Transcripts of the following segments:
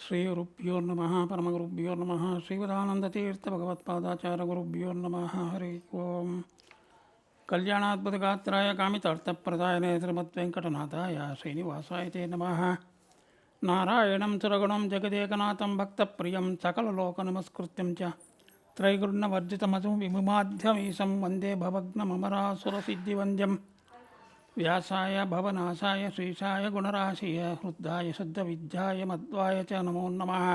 ಶ್ರೀಗುರುಭ್ಯೋ ನಮಃ ಪರಮಗುರುಭ್ಯೋ ನಮಃ ಶ್ರೀಮದಾನಂದತೀರ್ಥಭಗವತ್ಪಾದಾಚಾರ್ಯಗುರುಭ್ಯೋ ನಮಃ ಹರಿ ಓಂ. ಕಲ್ಯಾಣಾದ್ಭುತಗಾತ್ರಾಯ ಕಾಮಿತಾರ್ಥಪ್ರದಾಯನೇ ಶ್ರೀಮದ್ವೆಂಕಟನಾಥಾಯ ಶ್ರೀನಿವಾಸಾಯ ತೇ ನಮಃ. ನಾರಾಯಣಂ ಸುರಗುಣಂ ಜಗದೇಕನಾಥಂ ಭಕ್ತಪ್ರಿಯಂ ಸಕಲಲೋಕನಮಸ್ಕೃತ್ಯಂ ಚ ತ್ರೈಗುಣವರ್ಜಿತಮಸು ವಿಮುಮಾಧ್ಯಮೀಶಂ ವಂದೇ ಭವಗ್ನಮರಾಸುರಸಿದ್ಧಿವಂದ್ಯಂ. ವ್ಯಾಸಾಯ ಭವನಾಶಾಯ ಶ್ರೀಶಾಯ ಗುಣರಾಶಿಯ ಹೃದ್ದಾಯ ಶುದ್ಧವಿದ್ಯಾಯ ಮಧ್ವಾಯ ಚ ನಮೋ ನಮಃ.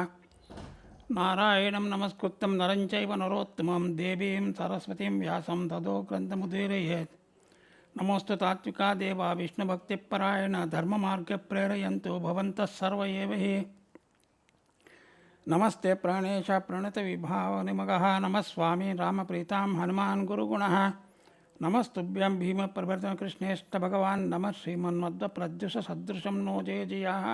ನಾರಾಯಣಂ ನಮಸ್ಕೃತ್ಯಂ ನರಂ ಚೈವ ನರೋತ್ತಮಂ ದೇವೀಂ ಸರಸ್ವತೀಂ ವ್ಯಾಸಂ ತದೋ ಗ್ರಂಥಮುದೀರಯೇತ್. ನಮೋಸ್ತು ತಾತ್ವಿಕಾ ದೇವ ವಿಷ್ಣುಭಕ್ತಿಪರಾಯಣ ಧರ್ಮಮಾರ್ಗ ಪ್ರೇರಯಂತು ಭವಂತಃ ಸರ್ವ ಏವ ಹಿ. ನಮಸ್ತೆ ಪ್ರಾಣೇಶ ಪ್ರಣತ ವಿಭಾವನಿಮಗಃ ನಮಃ ಸ್ವಾಮಿ ರಾಮಪ್ರೀತಾಂ ಹನುಮಾನ್ ಗುರುಗುಣಃ. ನಮಸ್ತುಭ್ಯಂ ಭೀಮ ಪ್ರಭೃತ ಕೃಷ್ಣೇಷ್ಟ ಭಗವಾನ್ ನಮಃ ಶ್ರೀಮನ್ಮಧ್ವ ಪ್ರದ್ಯುಷ ಸದೃಶಂ ನೋ ಜಯ ಜಯಾಃ.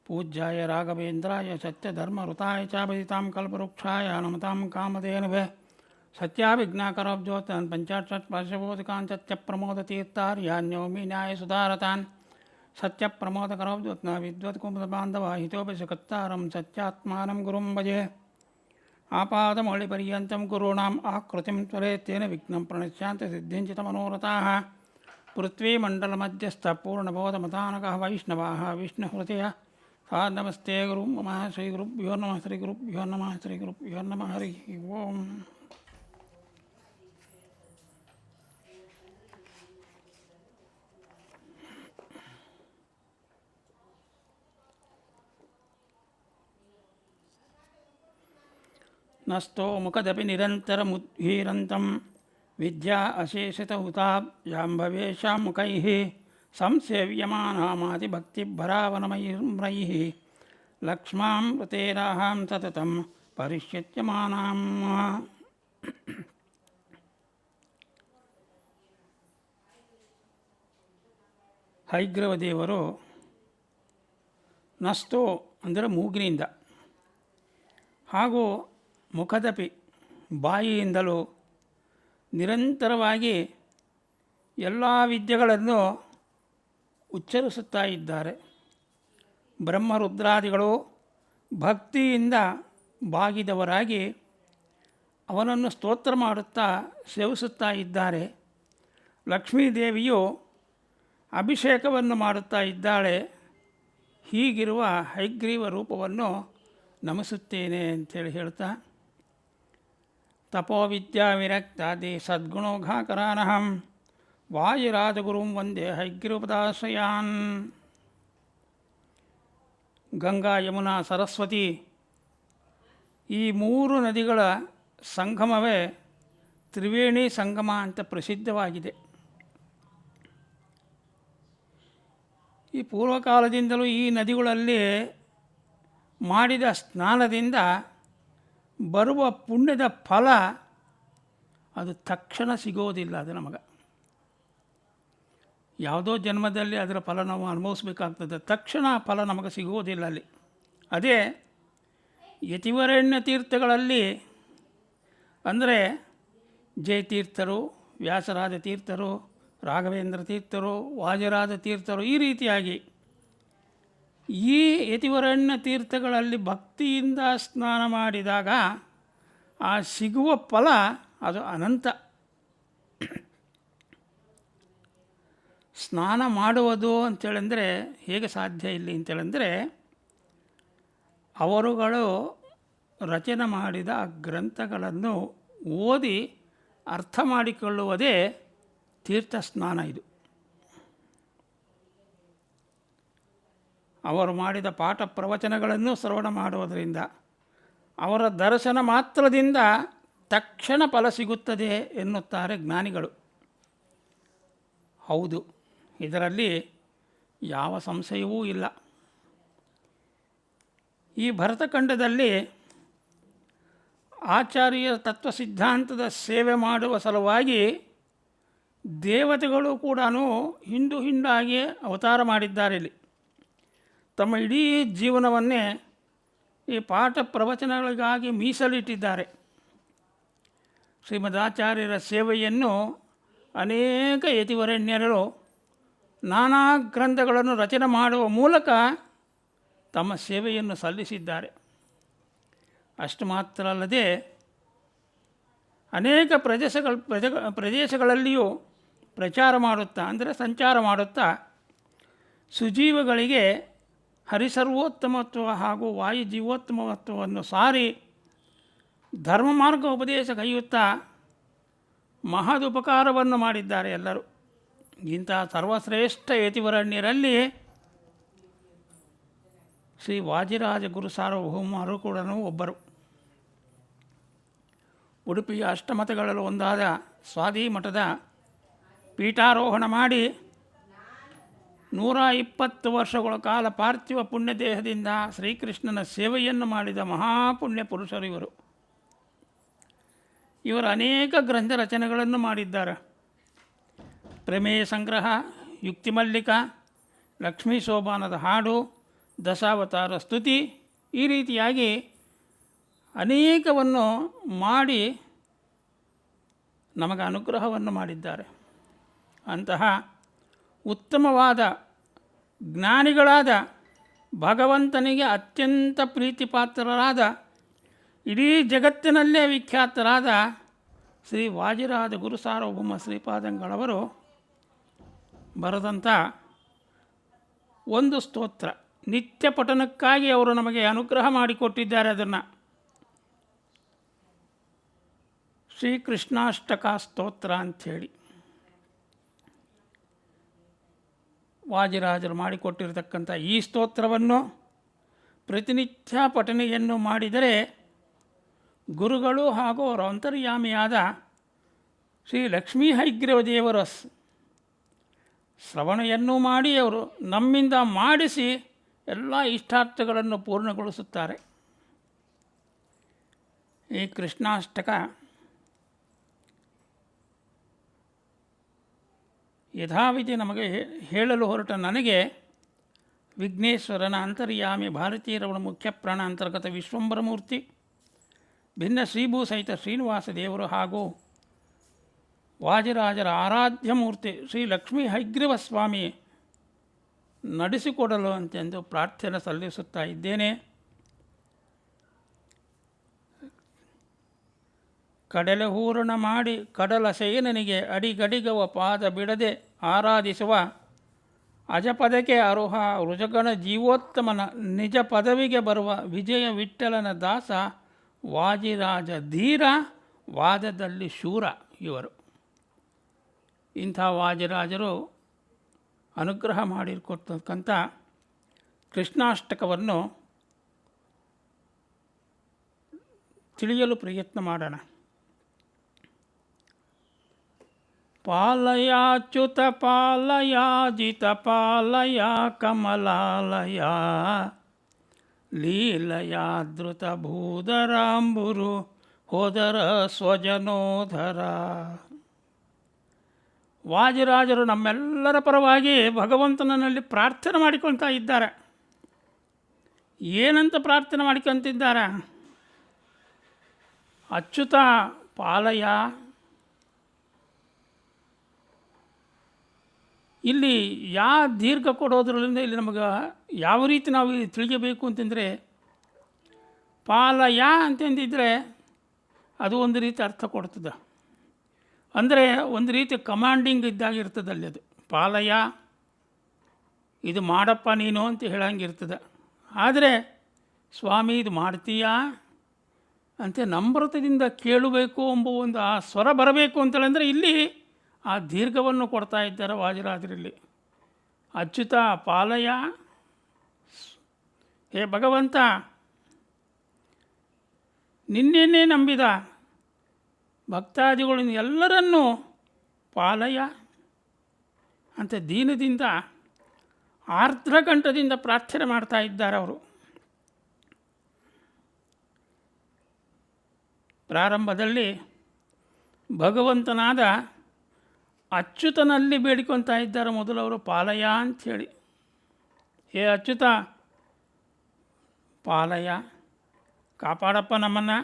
ಪೂಜ್ಯಾಯ ರಾಘವೇಂದ್ರಾಯ ಸತ್ಯಧರ್ಮಋತಾಯ ಚ ಭಜಿತಾಂ ಕಲ್ಪವೃಕ್ಷಾಯ ನಮತಾಂ ಕಾಮಧೇನವೇ. ಸತ್ಯಾಭಿಜ್ಞಾಕರಬ್ಜೋತಾನ್ ಪಂಚಾಕ್ಷರಸ್ಪರ್ಶಬೋಧಕಾನ್ ಸತ್ಯಪ್ರಮೋದತೀರ್ಥಾರ್ಯಾನ್ಯೋಮಿ ನ್ಯಾಯಸುಧಾರತಾನ್. ಸತ್ಯಪ್ರಮೋದಕರಬ್ಜೋತ್ನ ವಿದ್ವತ್ಕುಮುದಬಾಂಧವ ಹಿತೋಪನಿಷಕರ್ತಾರಂ ಸತ್ಯಾತ್ಮಾನಂ ಗುರುಂ ಭಜೆ. ಆಪಾದಮೌಳಿಪರ್ಯಂతం ಗುರುಣಾಂ ಆಕೃತಿಂ ತ್ವರೇತ್ತೇನ ವಿಘ್ನಂ ಪ್ರಣಶ್ಯಾಂತಿ ಸಿದ್ಧಿಂಚಿತ ಮನೋರಥಾಃ. ಪೃಥ್ವೀಮಂಡಲಮಧ್ಯಸ್ಥ ಪೂರ್ಣಬೋಧಮತಾನಕಃ ವೈಷ್ಣವಾಃ ವಿಷ್ಣುಹೃದಯ ಸಾ ನಮಸ್ತೆ ಗುರು ನಮಃ. ಶ್ರೀಗುರುಭ್ಯೋ ನಮಃ ಶ್ರೀಗುರುಭ್ಯೋ ನಮಃ ಶ್ರೀಗುರುಭ್ಯೋ ನಮಃ ಹರಿ ಓಂ. ನಸ್ತೋ ಮುಖದಪಿ ನಿರಂತರಮುದ್ಗೀರಂತಂ ವಿದ್ಯಾ ಅಶೇಷಿತಹುತಾಭ್ಯಾಂ ಮುಖೈಃ ಸಂಸೇವ್ಯಮಾನಾಮಾತಿಭಕ್ತಿಭರಾವನಮೈರ್ಮ್ರೈಃ ಲಕ್ಷ್ಮಾಂ ಋತೇರಾಹಾಂ ಸತತಂ ಪರಿಷ್ಯತ್ಯಮಾನಾಂ. ಹೈಗ್ರವ ದೇವರು ನಸ್ತೋ ಅಂದರೆ ಮೂಗಿನಿಂದ ಹಾಗೂ ಮುಖದಪಿ ಬಾಯಿಯಿಂದಲೂ ನಿರಂತರವಾಗಿ ಎಲ್ಲ ವಿದ್ಯೆಗಳನ್ನು ಉಚ್ಚರಿಸುತ್ತಾ ಇದ್ದಾರೆ. ಬ್ರಹ್ಮರುದ್ರಾದಿಗಳು ಭಕ್ತಿಯಿಂದ ಬಾಗಿದವರಾಗಿ ಅವನನ್ನು ಸ್ತೋತ್ರ ಮಾಡುತ್ತಾ ಸೇವಿಸುತ್ತಾ ಇದ್ದಾರೆ. ಲಕ್ಷ್ಮೀದೇವಿಯು ಅಭಿಷೇಕವನ್ನು ಮಾಡುತ್ತಾ ಇದ್ದಾಳೆ. ಹೀಗಿರುವ ಹೈಗ್ರೀವ ರೂಪವನ್ನು ನಮಿಸುತ್ತೇನೆ ಅಂಥೇಳಿ ಹೇಳ್ತಾ, ತಪೋವಿದ್ಯಾ ವಿರಕ್ತಾದಿ ಸದ್ಗುಣೋಘಾಕರಾನಹಂ ವಾಯುರಾಜಗುರುಂ ವಂದೇ ಹೈಗ್ರೀವಪದಾಶ್ರಯಾನ್. ಗಂಗಾ ಯಮುನಾ ಸರಸ್ವತಿ ಈ ಮೂರು ನದಿಗಳ ಸಂಗಮವೇ ತ್ರಿವೇಣಿ ಸಂಗಮ ಅಂತ ಪ್ರಸಿದ್ಧವಾಗಿದೆ. ಈ ಪೂರ್ವಕಾಲದಿಂದಲೂ ಈ ನದಿಗಳಲ್ಲಿ ಮಾಡಿದ ಸ್ನಾನದಿಂದ ಬರುವ ಪುಣ್ಯದ ಫಲ ಅದು ತಕ್ಷಣ ಸಿಗೋದಿಲ್ಲ. ಅದು ನಮಗೆ ಯಾವುದೋ ಜನ್ಮದಲ್ಲಿ ಅದರ ಫಲ ನಾವು ಅನುಭವಿಸ್ಬೇಕಾಗ್ತದೆ. ತಕ್ಷಣ ಫಲ ನಮಗೆ ಸಿಗೋದಿಲ್ಲ ಅಲ್ಲಿ. ಅದೇ ಯತಿವರೇಣ್ಯ ತೀರ್ಥಗಳಲ್ಲಿ ಅಂದರೆ ಜಯತೀರ್ಥರು, ವ್ಯಾಸರಾಜ ತೀರ್ಥರು, ರಾಘವೇಂದ್ರ ತೀರ್ಥರು, ವಾಜರಾಜ ತೀರ್ಥರು, ಈ ರೀತಿಯಾಗಿ ಈ ಯತಿವರಣ್ಯ ತೀರ್ಥಗಳಲ್ಲಿ ಭಕ್ತಿಯಿಂದ ಸ್ನಾನ ಮಾಡಿದಾಗ ಆ ಸಿಗುವ ಫಲ ಅದು ಅನಂತ. ಸ್ನಾನ ಮಾಡುವುದು ಅಂತೇಳೆಂದರೆ ಹೇಗೆ ಸಾಧ್ಯ ಇಲ್ಲಿ ಅಂತೇಳೆಂದರೆ, ಅವರುಗಳು ರಚನೆ ಮಾಡಿದ ಗ್ರಂಥಗಳನ್ನು ಓದಿ ಅರ್ಥ ಮಾಡಿಕೊಳ್ಳುವುದೇ ತೀರ್ಥ ಸ್ನಾನ. ಇದು ಅವರು ಮಾಡಿದ ಪಾಠ ಪ್ರವಚನಗಳನ್ನು ಶ್ರವಣ ಮಾಡುವುದರಿಂದ, ಅವರ ದರ್ಶನ ಮಾತ್ರದಿಂದ ತಕ್ಷಣ ಫಲ ಸಿಗುತ್ತದೆ ಎನ್ನುತ್ತಾರೆ ಜ್ಞಾನಿಗಳು. ಹೌದು, ಇದರಲ್ಲಿ ಯಾವ ಸಂಶಯವೂ ಇಲ್ಲ. ಈ ಭರತಖಂಡದಲ್ಲಿ ಆಚಾರ್ಯ ತತ್ವ ಸಿದ್ಧಾಂತದ ಸೇವೆ ಮಾಡುವ ಸಲುವಾಗಿ ದೇವತೆಗಳು ಕೂಡ ಹಿಂಡು ಹಿಂಡಾಗಿ ಅವತಾರ ಮಾಡಿದ್ದಾರೆ. ಇಲ್ಲಿ ತಮ್ಮ ಇಡೀ ಜೀವನವನ್ನೇ ಈ ಪಾಠ ಪ್ರವಚನಗಳಿಗಾಗಿ ಮೀಸಲಿಟ್ಟಿದ್ದಾರೆ. ಶ್ರೀಮದಾಚಾರ್ಯರ ಸೇವೆಯನ್ನು ಅನೇಕ ಯತಿವರೆಣ್ಯರು ನಾನಾ ಗ್ರಂಥಗಳನ್ನು ರಚನೆ ಮಾಡುವ ಮೂಲಕ ತಮ್ಮ ಸೇವೆಯನ್ನು ಸಲ್ಲಿಸಿದ್ದಾರೆ. ಅಷ್ಟು ಮಾತ್ರ ಅಲ್ಲದೆ ಅನೇಕ ಪ್ರದೇಶಗಳಲ್ಲಿಯೂ ಪ್ರಚಾರ ಮಾಡುತ್ತಾ, ಅಂದರೆ ಸಂಚಾರ ಮಾಡುತ್ತಾ, ಸುಜೀವಗಳಿಗೆ ಹರಿಸರ್ವೋತ್ತಮತ್ವ ಹಾಗೂ ವಾಯು ಜೀವೋತ್ತಮತ್ವವನ್ನು ಸಾರಿ ಧರ್ಮ ಮಾರ್ಗ ಉಪದೇಶ ಕೈಯುತ್ತಾ ಮಹದುಪಕಾರವನ್ನು ಮಾಡಿದ್ದಾರೆ ಎಲ್ಲರೂ. ಇಂತಹ ಸರ್ವಶ್ರೇಷ್ಠ ಯತಿವರಣ್ಯರಲ್ಲಿ ಶ್ರೀ ವಾಜಿರಾಜ ಗುರು ಸಾರ್ವಭೌಮರು ಕೂಡ ಒಬ್ಬರು. ಉಡುಪಿಯ ಅಷ್ಟಮಠಗಳಲ್ಲಿ ಒಂದಾದ ಸ್ವಾದಿ ಮಠದ ಪೀಠಾರೋಹಣ ಮಾಡಿ 120 ವರ್ಷಗಳ ಕಾಲ ಪಾರ್ಥಿವ ಪುಣ್ಯದೇಹದಿಂದ ಶ್ರೀಕೃಷ್ಣನ ಸೇವೆಯನ್ನು ಮಾಡಿದ ಮಹಾಪುಣ್ಯ ಪುರುಷರು ಇವರು. ಇವರು ಅನೇಕ ಗ್ರಂಥ ರಚನೆಗಳನ್ನು ಮಾಡಿದ್ದಾರೆ. ಪ್ರಮೇಯ ಸಂಗ್ರಹ, ಯುಕ್ತಿಮಲ್ಲಿಕ, ಲಕ್ಷ್ಮೀ ಸೋಪಾನದ ಹಾಡು, ದಶಾವತಾರ ಸ್ತುತಿ, ಈ ರೀತಿಯಾಗಿ ಅನೇಕವನ್ನು ಮಾಡಿ ನಮಗೆ ಅನುಗ್ರಹವನ್ನು ಮಾಡಿದ್ದಾರೆ. ಅಂತಹ ಉತ್ತಮವಾದ ಜ್ಞಾನಿಗಳಾದ, ಭಗವಂತನಿಗೆ ಅತ್ಯಂತ ಪ್ರೀತಿಪಾತ್ರರಾದ, ಇಡೀ ಜಗತ್ತಿನಲ್ಲೇ ವಿಖ್ಯಾತರಾದ ಶ್ರೀ ವಾಜಿರಾಜ ಗುರು ಸಾರ್ವಭೌಮ ಶ್ರೀಪಾದಂಗಳವರು ಬರೆದಂಥ ಒಂದು ಸ್ತೋತ್ರ, ನಿತ್ಯ ಪಠನಕ್ಕಾಗಿ ಅವರು ನಮಗೆ ಅನುಗ್ರಹ ಮಾಡಿಕೊಟ್ಟಿದ್ದಾರೆ. ಅದನ್ನು ಶ್ರೀಕೃಷ್ಣಾಷ್ಟಕ ಸ್ತೋತ್ರ ಅಂಥೇಳಿ ವಾಜಿರಾಜರು ಮಾಡಿಕೊಟ್ಟಿರತಕ್ಕಂಥ ಈ ಸ್ತೋತ್ರವನ್ನು ಪ್ರತಿನಿತ್ಯ ಪಠನೆಯನ್ನು ಮಾಡಿದರೆ ಗುರುಗಳು ಹಾಗೂ ಅವರ ಅಂತರ್ಯಾಮಿಯಾದ ಶ್ರೀ ಲಕ್ಷ್ಮೀ ಹೈಗ್ರೀವ ದೇವರ ಶ್ರವಣೆಯನ್ನು ಮಾಡಿ ಅವರು ನಮ್ಮಿಂದ ಮಾಡಿಸಿ ಎಲ್ಲ ಇಷ್ಟಾರ್ಥಗಳನ್ನು ಪೂರ್ಣಗೊಳಿಸುತ್ತಾರೆ. ಈ ಕೃಷ್ಣಾಷ್ಟಕ ಯಥಾವಿಧಿ ನಮಗೆ ಹೇಳಲು ಹೊರಟ ನನಗೆ ವಿಘ್ನೇಶ್ವರನ ಅಂತರ್ಯಾಮಿ ಭಾರತೀಯರವಣ ಮುಖ್ಯ ಪ್ರಾಣ ಅಂತರ್ಗತ ವಿಶ್ವಂಬರಮೂರ್ತಿ, ಭಿನ್ನ ಶ್ರೀಭೂ ಸಹಿತ ಶ್ರೀನಿವಾಸ ದೇವರು ಹಾಗೂ ವಾಜಿರಾಜರ ಆರಾಧ್ಯ ಮೂರ್ತಿ ಶ್ರೀ ಲಕ್ಷ್ಮೀ ಹೈಗ್ರೀವ ಸ್ವಾಮಿ ನಡೆಸಿಕೊಡಲು ಅಂತೆಂದು ಪ್ರಾರ್ಥನೆ ಸಲ್ಲಿಸುತ್ತಾ ಇದ್ದೇನೆ. ಕಡಲೆ ಹೂರಣ ಮಾಡಿ ಕಡಲ ಶಯನನಿಗೆ ಅಡಿಗಡಿಗವ ಪಾದ ಬಿಡದೆ ಆರಾಧಿಸುವ ಅಜಪದಕ್ಕೆ ಅರುಹ ರುಜಗಣ ಜೀವೋತ್ತಮನ ನಿಜ ಪದವಿಗೆ ಬರುವ ವಿಜಯ ವಿಠ್ಠಲನ ದಾಸ ವಾಜಿರಾಜ ಧೀರ, ವಾದದಲ್ಲಿ ಶೂರ ಇವರು. ಇಂಥ ವಾಜಿರಾಜರು ಅನುಗ್ರಹ ಮಾಡಿಕೊಡ್ತಕ್ಕಂಥ ಕೃಷ್ಣಾಷ್ಟಕವನ್ನು ತಿಳಿಯಲು ಪ್ರಯತ್ನ ಮಾಡೋಣ. ಪಾಲಯಾಚ್ಯುತ ಪಾಲಯಾಜಿತ ಪಾಲಯ ಕಮಲಾಲಯ ಲೀಲಯಾದೃತ ಭೂಧರಾಂಬುರು ಹೋದರ ಸ್ವಜನೋಧರ. ವಾಜಿರಾಜರು ನಮ್ಮೆಲ್ಲರ ಪರವಾಗಿ ಭಗವಂತನಲ್ಲಿ ಪ್ರಾರ್ಥನೆ ಮಾಡಿಕೊಳ್ತಾ ಇದ್ದಾರೆ. ಏನಂತ ಪ್ರಾರ್ಥನೆ ಮಾಡಿಕೊಂತಿದ್ದಾರೆ? ಅಚ್ಯುತ ಪಾಲಯ. ಇಲ್ಲಿ ದೀರ್ಘ ಕೊಡೋದ್ರಿಂದ ಇಲ್ಲಿ ನಮಗೆ ಯಾವ ರೀತಿ ನಾವು ತಿಳಿಯಬೇಕು ಅಂತಂದರೆ, ಪಾಲಯ ಅಂತಂದಿದ್ರೆ ಅದು ಒಂದು ರೀತಿ ಅರ್ಥ ಕೊಡ್ತದೆ. ಅಂದರೆ ಒಂದು ರೀತಿ ಕಮಾಂಡಿಂಗ್ ಇದ್ದಾಗಿರ್ತದೆ ಅಲ್ಲಿ. ಅದು ಪಾಲಯ, ಇದು ಮಾಡಪ್ಪ ನೀನು ಅಂತ ಹೇಳಂಗಿರ್ತದೆ. ಆದರೆ ಸ್ವಾಮಿ ಇದು ಮಾಡ್ತೀಯಾ ಅಂತ ನಮ್ರತದಿಂದ ಕೇಳಬೇಕು ಎಂಬ ಒಂದು ಆ ಸ್ವರ ಬರಬೇಕು ಅಂತೇಳಂದರೆ ಇಲ್ಲಿ ಆ ದೀರ್ಘವನ್ನು ಕೊಡ್ತಾ ಇದ್ದಾರೆ ವಾಜಿರಾಜರಲ್ಲಿ. ಅಚ್ಯುತ ಪಾಲಯ, ಹೇ ಭಗವಂತ ನಿನ್ನೆನ್ನೇ ನಂಬಿದ ಭಕ್ತಾದಿಗಳನ್ನು ಎಲ್ಲರನ್ನೂ ಪಾಲಯ ಅಂತ ದೀನದಿಂದ ಆರ್ದ್ರಕಂಠದಿಂದ ಪ್ರಾರ್ಥನೆ ಮಾಡ್ತಾ ಇದ್ದಾರೆ ಅವರು. ಪ್ರಾರಂಭದಲ್ಲಿ ಭಗವಂತನಾದ ಅಚ್ಯುತನಲ್ಲಿ ಬೇಡಿಕೊಳ್ತಾ ಇದ್ದಾರೆ ಮೊದಲವರು ಪಾಲಯ ಅಂಥೇಳಿ. ಹೇ ಅಚ್ಯುತ ಪಾಲಯ, ಕಾಪಾಡಪ್ಪ ನಮ್ಮನ್ನು,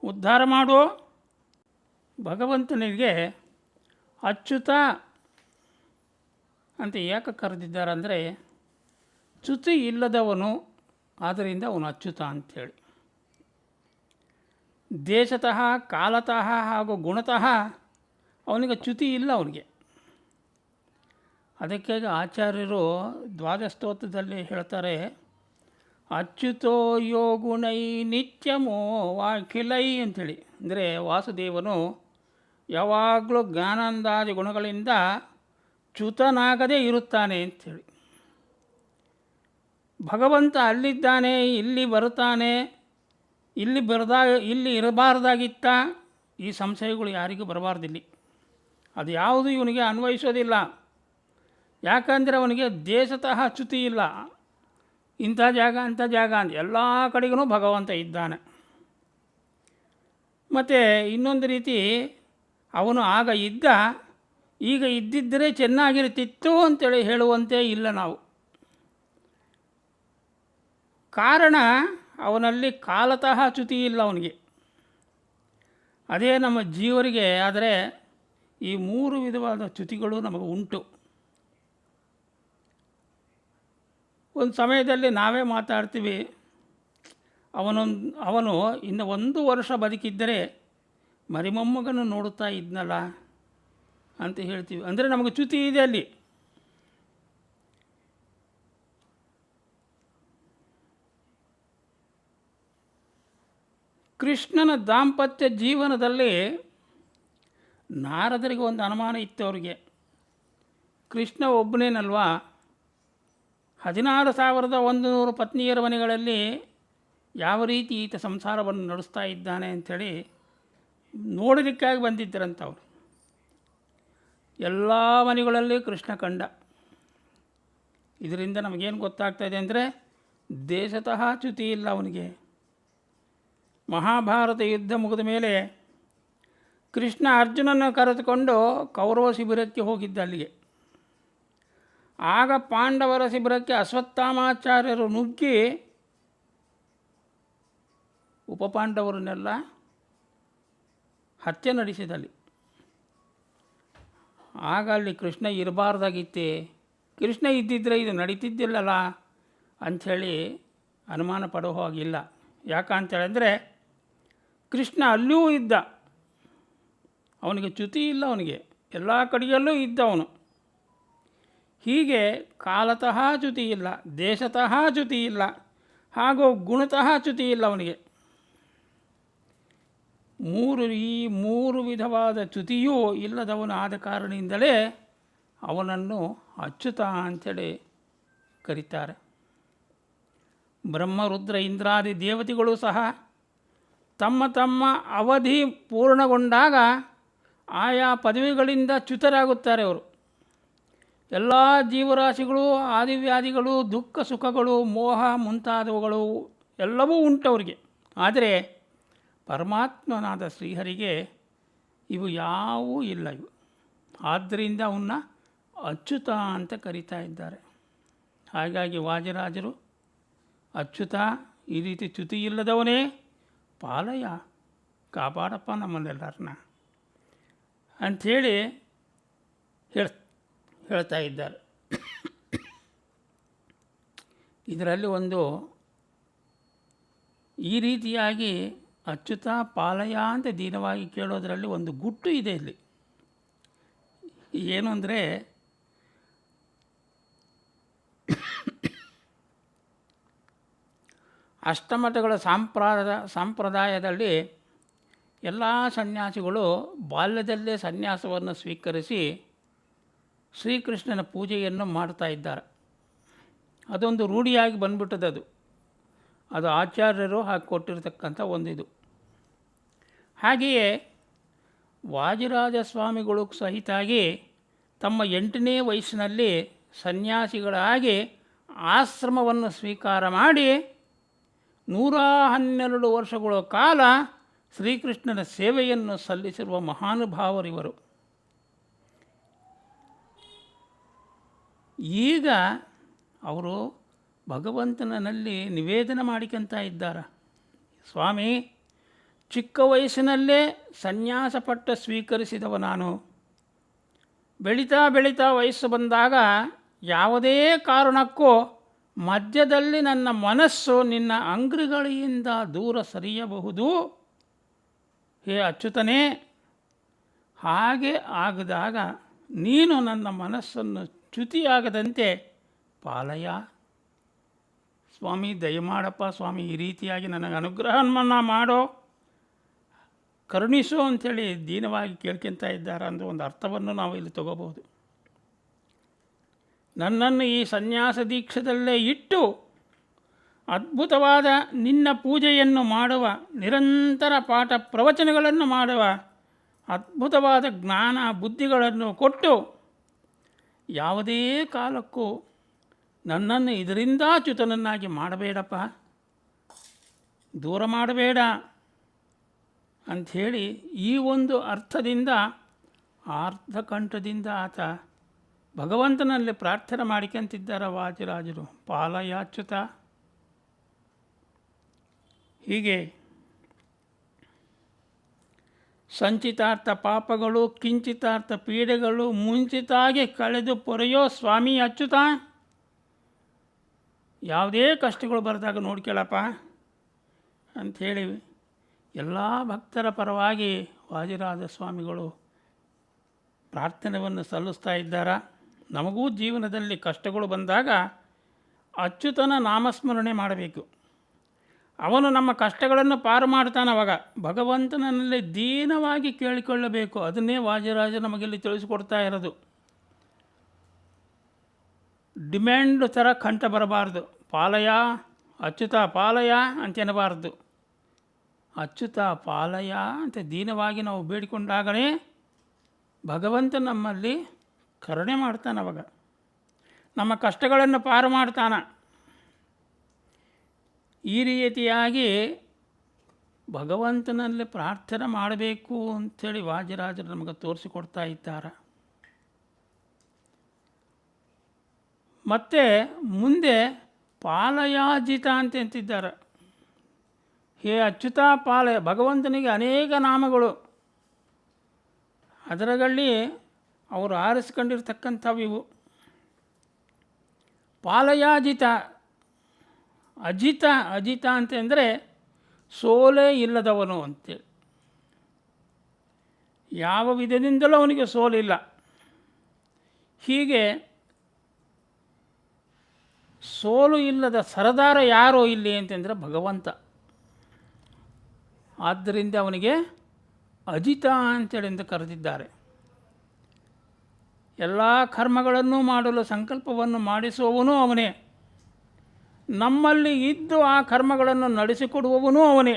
ಉದ್ಧಾರ ಮಾಡು. ಭಗವಂತನಿಗೆ ಅಚ್ಯುತ ಅಂತ ಯಾಕೆ ಕರೆದಿದ್ದಾರೆ ಅಂದರೆ, ಚ್ಯುತಿ ಇಲ್ಲದವನು ಆದ್ದರಿಂದ ಅವನು ಅಚ್ಯುತ ಅಂಥೇಳಿ. ದೇಶತಃ, ಕಾಲತಃ ಹಾಗೂ ಗುಣತಃ ಅವನಿಗೆ ಚ್ಯುತಿ ಇಲ್ಲ ಅವನಿಗೆ. ಅದಕ್ಕಾಗಿ ಆಚಾರ್ಯರು ದ್ವಾದಸ್ತೋತ್ರದಲ್ಲಿ ಹೇಳ್ತಾರೆ, ಅಚ್ಯುತೋ ಯೋ ಗುಣೈ ನಿತ್ಯಮೋ ವಾಖಿಲೈ ಅಂಥೇಳಿ. ಅಂದರೆ ವಾಸುದೇವನು ಯಾವಾಗಲೂ ಜ್ಞಾನಾನಂದಾದಿ ಗುಣಗಳಿಂದ ಚ್ಯುತನಾಗದೇ ಇರುತ್ತಾನೆ ಅಂಥೇಳಿ. ಭಗವಂತ ಅಲ್ಲಿದ್ದಾನೆ, ಇಲ್ಲಿ ಬರುತ್ತಾನೆ, ಇಲ್ಲಿ ಇರಬಾರ್ದಾಗಿತ್ತ, ಈ ಸಂಶಯಗಳು ಯಾರಿಗೂ ಬರಬಾರ್ದಿಲ್ಲಿ. ಅದು ಯಾವುದು ಇವನಿಗೆ ಅನ್ವಯಿಸೋದಿಲ್ಲ. ಯಾಕಂದರೆ ಅವನಿಗೆ ದೇಶತಃ ಚ್ಯುತಿ ಇಲ್ಲ. ಇಂಥ ಜಾಗ ಅಂಥ ಜಾಗ ಅಂತ ಎಲ್ಲ ಕಡೆಗೂ ಭಗವಂತ ಇದ್ದಾನೆ. ಮತ್ತು ಇನ್ನೊಂದು ರೀತಿ, ಅವನು ಆಗ ಇದ್ದ, ಈಗ ಇದ್ದಿದ್ದರೆ ಚೆನ್ನಾಗಿರ್ತಿತ್ತು ಅಂತೇಳಿ ಹೇಳುವಂತೆ ಇಲ್ಲ ನಾವು. ಕಾರಣ ಅವನಲ್ಲಿ ಕಾಲತಃ ಚ್ಯುತಿ ಇಲ್ಲ ಅವನಿಗೆ. ಅದೇ ನಮ್ಮ ಜೀವರಿಗೆ ಆದರೆ ಈ 3 ವಿಧವಾದ ಚ್ಯುತಿಗಳು ನಮಗೆ ಉಂಟು. ಒಂದು ಸಮಯದಲ್ಲಿ ನಾವೇ ಮಾತಾಡ್ತೀವಿ, ಅವನು ಇನ್ನು 1 ವರ್ಷ ಬದುಕಿದ್ದರೆ ಮರಿಮೊಮ್ಮಗನ್ನು ನೋಡುತ್ತಾ ಇದ್ನಲ್ಲ ಅಂತ ಹೇಳ್ತೀವಿ. ಅಂದರೆ ನಮಗೆ ಚ್ಯುತಿ ಇದೆ ಅಲ್ಲಿ. ಕೃಷ್ಣನ ದಾಂಪತ್ಯ ಜೀವನದಲ್ಲಿ ನಾರದರಿಗೆ ಒಂದು ಅನುಮಾನ ಇತ್ತು ಅವರಿಗೆ. ಕೃಷ್ಣ ಒಬ್ಬನೇನಲ್ವಾ, 16,100 ಪತ್ನಿಯರ ಮನೆಗಳಲ್ಲಿ ಯಾವ ರೀತಿ ಈತ ಸಂಸಾರವನ್ನು ನಡೆಸ್ತಾ ಇದ್ದಾನೆ ಅಂಥೇಳಿ ನೋಡಲಿಕ್ಕಾಗಿ ಬಂದಿದ್ದರಂಥವ್ರು. ಎಲ್ಲ ಮನೆಗಳಲ್ಲಿ ಕೃಷ್ಣ ಕಂಡ. ಇದರಿಂದ ನಮಗೇನು ಗೊತ್ತಾಗ್ತಾಯಿದೆ ಅಂದರೆ ದೇಶತಃ ಚ್ಯುತಿ ಇಲ್ಲ ಅವನಿಗೆ. ಮಹಾಭಾರತ ಯುದ್ಧ ಮುಗಿದ ಮೇಲೆ ಕೃಷ್ಣ ಅರ್ಜುನನ್ನು ಕರೆದುಕೊಂಡು ಕೌರವ ಶಿಬಿರಕ್ಕೆ ಹೋಗಿದ್ದ ಅಲ್ಲಿಗೆ. ಆಗ ಪಾಂಡವರ ಶಿಬಿರಕ್ಕೆ ಅಶ್ವತ್ಥಾಮಾಚಾರ್ಯರು ನುಗ್ಗಿ ಉಪಪಾಂಡವರನ್ನೆಲ್ಲ ಹತ್ಯೆ ನಡೆಸಿದಲ್ಲಿ. ಆಗ ಅಲ್ಲಿ ಕೃಷ್ಣ ಇರಬಾರ್ದಾಗಿತ್ತೆ, ಕೃಷ್ಣ ಇದ್ದಿದ್ದರೆ ಇದು ನಡೀತಿದ್ದಿಲ್ಲಲ್ಲ ಅಂಥೇಳಿ ಅನುಮಾನ ಪಡೋ ಹಾಗಿಲ್ಲ. ಯಾಕಂತೇಳಿದ್ರೆ ಕೃಷ್ಣ ಅಲ್ಲೂ ಇದ್ದ, ಅವನಿಗೆ ಚ್ಯುತಿ ಇಲ್ಲ, ಅವನಿಗೆ ಎಲ್ಲ ಕಡೆಯಲ್ಲೂ ಇದ್ದ ಅವನು. ಹೀಗೆ ಕಾಲತಃ ಚ್ಯುತಿ ಇಲ್ಲ, ದೇಶತಃ ಚ್ಯುತಿ ಇಲ್ಲ, ಹಾಗೂ ಗುಣತಃ ಚ್ಯುತಿ ಇಲ್ಲ ಅವನಿಗೆ. ಈ ಮೂರು ವಿಧವಾದ ಚ್ಯುತಿಯೂ ಇಲ್ಲದವನು ಆದ ಕಾರಣದಿಂದಲೇ ಅವನನ್ನು ಅಚ್ಯುತ ಅಂಥೇಳಿ ಕರೀತಾರೆ. ಬ್ರಹ್ಮ, ರುದ್ರ, ಇಂದ್ರಾದಿ ದೇವತೆಗಳು ಸಹ ತಮ್ಮ ತಮ್ಮ ಅವಧಿ ಪೂರ್ಣಗೊಂಡಾಗ ಆಯಾ ಪದವಿಗಳಿಂದ ಚ್ಯುತರಾಗುತ್ತಾರೆ ಅವರು. ಎಲ್ಲ ಜೀವರಾಶಿಗಳು, ಆದಿವ್ಯಾಧಿಗಳು, ದುಃಖ ಸುಖಗಳು, ಮೋಹ ಮುಂತಾದವುಗಳು ಎಲ್ಲವೂ ಉಂಟವರಿಗೆ. ಆದರೆ ಪರಮಾತ್ಮನಾದ ಶ್ರೀಹರಿಗೆ ಇವು ಯಾವೂ ಇಲ್ಲ ಇವು. ಆದ್ದರಿಂದ ಅವನ್ನ ಅಚ್ಯುತ ಅಂತ ಕರೀತಾ ಇದ್ದಾರೆ. ಹಾಗಾಗಿ ವಾಜರಾಜರು ಅಚ್ಯುತ, ಈ ರೀತಿ ಚ್ಯುತಿ ಇಲ್ಲದವನೇ ಪಾಲಯ, ಕಾಪಾಡಪ್ಪ ನಮ್ಮನ್ನೆಲ್ಲರನ್ನ ಅಂಥೇಳಿ ಹೇಳ್ತಾ ಇದ್ದಾರೆ. ಇದರಲ್ಲಿ ಒಂದು ಈ ರೀತಿಯಾಗಿ ಅಚ್ಯುತ ಪಾಲಯ ಅಂತ ದೀನವಾಗಿ ಕೇಳೋದರಲ್ಲಿ ಒಂದು ಗುಟ್ಟು ಇದೆ ಇಲ್ಲಿ. ಏನು ಅಂದರೆ, ಅಷ್ಟಮಠಗಳ ಸಂಪ್ರದಾಯದಲ್ಲಿ ಎಲ್ಲ ಸನ್ಯಾಸಿಗಳು ಬಾಲ್ಯದಲ್ಲೇ ಸನ್ಯಾಸವನ್ನು ಸ್ವೀಕರಿಸಿ ಶ್ರೀಕೃಷ್ಣನ ಪೂಜೆಯನ್ನು ಮಾಡ್ತಾ ಇದ್ದಾರೆ. ಅದೊಂದು ರೂಢಿಯಾಗಿ ಬಂದ್ಬಿಟ್ಟದದು. ಅದು ಆಚಾರ್ಯರು ಹಾಕಿಕೊಟ್ಟಿರ್ತಕ್ಕಂಥ ಒಂದಿದು. ಹಾಗೆಯೇ ವಾಜಿರಾಜ ಸ್ವಾಮಿಗಳು ಸಹಿತಾಗಿ ತಮ್ಮ 8ನೇ ವಯಸ್ಸಿನಲ್ಲಿ ಸನ್ಯಾಸಿಗಳಾಗಿ ಆಶ್ರಮವನ್ನು ಸ್ವೀಕಾರ ಮಾಡಿ 112 ವರ್ಷಗಳ ಕಾಲ ಶ್ರೀಕೃಷ್ಣನ ಸೇವೆಯನ್ನು ಸಲ್ಲಿಸಿರುವ ಮಹಾನುಭಾವರಿವರು. ಈಗ ಅವರು ಭಗವಂತನಲ್ಲಿ ನಿವೇದನ ಮಾಡಿಕೊಂತ ಇದ್ದಾರೆ, ಸ್ವಾಮಿ, ಚಿಕ್ಕ ವಯಸ್ಸಿನಲ್ಲೇ ಸನ್ಯಾಸ ಪಟ್ಟ ಸ್ವೀಕರಿಸಿದವ ನಾನು. ಬೆಳೀತಾ ವಯಸ್ಸು ಬಂದಾಗ ಯಾವುದೇ ಕಾರಣಕ್ಕೂ ಮಧ್ಯದಲ್ಲಿ ನನ್ನ ಮನಸ್ಸು ನಿನ್ನ ಅಂಗ್ರಿಗಳಿಂದ ದೂರ ಸರಿಯಬಹುದು. ಹೇ ಅಚ್ಯುತನೇ, ಹಾಗೆ ಆಗದಾಗ ನೀನು ನನ್ನ ಮನಸ್ಸನ್ನು ಚ್ಯುತಿಯಾಗದಂತೆ ಪಾಲಯ. ಸ್ವಾಮಿ ದಯಮಾಡಪ್ಪ ಸ್ವಾಮಿ, ಈ ರೀತಿಯಾಗಿ ನನಗೆ ಅನುಗ್ರಹವನ್ನು ಮಾಡೋ, ಕರುಣಿಸು ಅಂಥೇಳಿ ದೀನವಾಗಿ ಕೇಳ್ಕೊತಾ ಇದ್ದಾರೆ ಅನ್ನೋ ಒಂದು ಅರ್ಥವನ್ನು ನಾವು ಇಲ್ಲಿ ತಗೋಬಹುದು. ನನ್ನನ್ನು ಈ ಸನ್ಯಾಸ ದೀಕ್ಷದಲ್ಲೇ ಇಟ್ಟು ಅದ್ಭುತವಾದ ನಿನ್ನ ಪೂಜೆಯನ್ನು ಮಾಡುವ, ನಿರಂತರ ಪಾಠ ಪ್ರವಚನಗಳನ್ನು ಮಾಡುವ, ಅದ್ಭುತವಾದ ಜ್ಞಾನ ಬುದ್ಧಿಗಳನ್ನು ಕೊಟ್ಟು ಯಾವುದೇ ಕಾಲಕ್ಕೂ ನನ್ನನ್ನು ಇದರಿಂದ ಚ್ಯುತನನ್ನಾಗಿ ಮಾಡಬೇಡಪ್ಪ, ದೂರ ಮಾಡಬೇಡ ಅಂಥೇಳಿ ಈ ಒಂದು ಅರ್ಥದಿಂದ ಆರ್ಧಕಂಠದಿಂದ ಆತ ಭಗವಂತನಲ್ಲಿ ಪ್ರಾರ್ಥನೆ ಮಾಡಿಕೊಂತಿದ್ದಾರೆ ವಾದಿರಾಜರು. ಪಾಲಯಾಚ್ಯುತ. ಹೀಗೆ ಸಂಚಿತಾರ್ಥ ಪಾಪಗಳು, ಕಿಂಚಿತಾರ್ಥ ಪೀಡೆಗಳು ಮುಂಚಿತಾಗಿ ಕಳೆದು ಪೊರೆಯೋ ಸ್ವಾಮಿ ಅಚ್ಯುತ. ಯಾವುದೇ ಕಷ್ಟಗಳು ಬರೆದಾಗ ನೋಡ್ಕೊಳ್ಳಪ್ಪ ಅಂಥೇಳಿ ಎಲ್ಲ ಭಕ್ತರ ಪರವಾಗಿ ವಾದಿರಾಜ ಸ್ವಾಮಿಗಳು ಪ್ರಾರ್ಥನೆಯನ್ನು ಸಲ್ಲಿಸ್ತಾ ಇದ್ದಾರೆ. ನಮಗೂ ಜೀವನದಲ್ಲಿ ಕಷ್ಟಗಳು ಬಂದಾಗ ಅಚ್ಯುತನ ನಾಮಸ್ಮರಣೆ ಮಾಡಬೇಕು. ಅವನು ನಮ್ಮ ಕಷ್ಟಗಳನ್ನು ಪಾರು ಮಾಡ್ತಾನೆ. ಅವಾಗ ಭಗವಂತನಲ್ಲಿ ದೀನವಾಗಿ ಕೇಳಿಕೊಳ್ಳಬೇಕು. ಅದನ್ನೇ ವಾದಿರಾಜ ನಮಗಿಲ್ಲಿ ತಿಳಿಸಿಕೊಡ್ತಾ ಇರೋದು. ಡಿಮ್ಯಾಂಡ್ ಥರ ಕಂಠ ಬರಬಾರ್ದು. ಪಾಲಯ ಅಚ್ಯುತ ಪಾಲಯ ಅಂತೇನಬಾರ್ದು. ಅಚ್ಯುತ ಪಾಲಯ ಅಂತ ದೀನವಾಗಿ ನಾವು ಬೇಡಿಕೊಂಡಾಗಲೇ ಭಗವಂತ ನಮ್ಮಲ್ಲಿ ಕರುಣೆ ಮಾಡ್ತಾನೆ. ಅವಾಗ ನಮ್ಮ ಕಷ್ಟಗಳನ್ನು ಪಾರು ಮಾಡ್ತಾನೆ. ಈ ರೀತಿಯಾಗಿ ಭಗವಂತನಲ್ಲಿ ಪ್ರಾರ್ಥನೆ ಮಾಡಬೇಕು ಅಂಥೇಳಿ ವಾದಿರಾಜರು ನಮಗೆ ತೋರಿಸಿಕೊಡ್ತಾ ಇದ್ದಾರೆ. ಮತ್ತು ಮುಂದೆ ಪಾಲಯಾಜಿತ ಅಂತಿದ್ದಾರೆ. ಹೇ ಅಚ್ಯುತ ಪಾಲಯ. ಭಗವಂತನಿಗೆ ಅನೇಕ ನಾಮಗಳು, ಅದರಲ್ಲಿ ಅವರು ಆರಿಸ್ಕೊಂಡಿರ್ತಕ್ಕಂಥವು ಇವು. ಪಾಲಯಾಜಿತ. ಅಜಿತ ಅಜಿತ ಅಂತಂದರೆ ಸೋಲೇ ಇಲ್ಲದವನು ಅಂತೇಳಿ. ಯಾವ ವಿಧದಿಂದಲೂ ಅವನಿಗೆ ಸೋಲಿಲ್ಲ. ಹೀಗೆ ಸೋಲು ಇಲ್ಲದ ಸರದಾರ ಯಾರೋ ಇಲ್ಲಿ ಅಂತಂದರೆ ಭಗವಂತ. ಆದ್ದರಿಂದ ಅವನಿಗೆ ಅಜಿತ ಅಂತೇಳಿಂದ ಕರೆದಿದ್ದಾರೆ. ಎಲ್ಲ ಕರ್ಮಗಳನ್ನು ಮಾಡಲು ಸಂಕಲ್ಪವನ್ನು ಮಾಡಿಸುವವನು ಅವನೇ. ನಮ್ಮಲ್ಲಿ ಇದ್ದು ಆ ಕರ್ಮಗಳನ್ನು ನಡೆಸಿಕೊಡುವವನು ಅವನೇ.